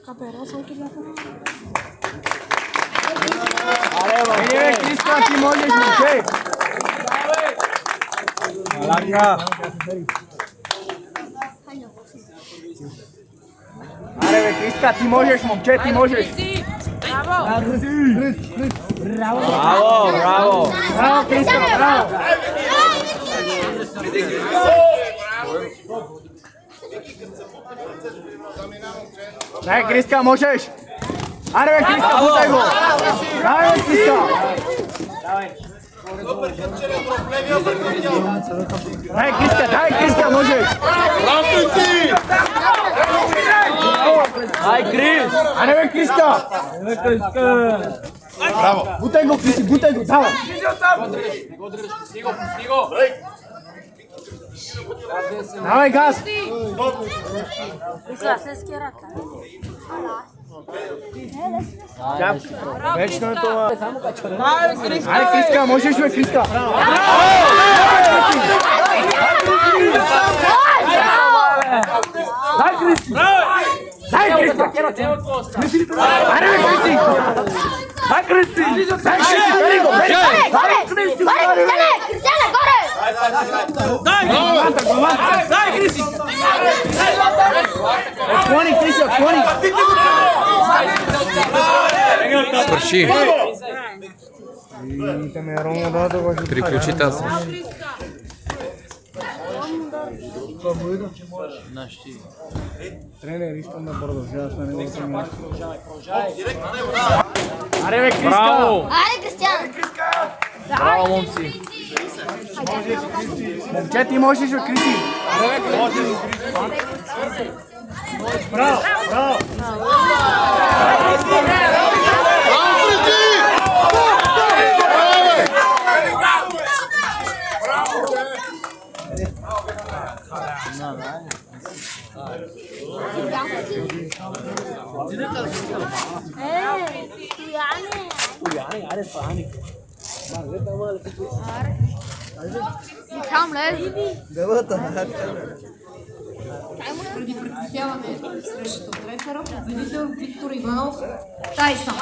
Kapera, sam tu jako. Ej, Kriska, ti možeš moče. Langa. Areve, Kriska, ti možeš momče, ti možeš. Bravo! Bravo, bravo. Bravo, Kriska, bravo. Daj, Kriska, možeš. Areve, Kriska, putaj go. Daj, Kriska. Daj, Kriska, možeš. Daj, Kris. Areve, Kriska. Bravo. Putaj go, Krisi, putaj go, daj. Daj, gas. Večno je to. Aj, Kriska, možeš ve, Kriska. Daj, Krisi. Daj, Kriska. Ajde, ve, Krisi. Daj, Kristi. Daj, Krisi, veri go. Daj, Kristi. Cristiane, gore! Daj, Krisi. Otkloni, Krisi, otkloni. Svrši. Priključite se. Trener, istom da продължава, това не го сме. Аре, бе, Криска! Браво! Айде, Кристиан! Браво, момци. Момче, ти можеш, бе, Криси! Аре, бе, Криси! Браво! Браво! Kam lezi? Преди прекратяване срещу тренера, победител Виктор Иванов, Тайсън.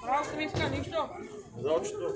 Браво, Криска, нищо. За очето.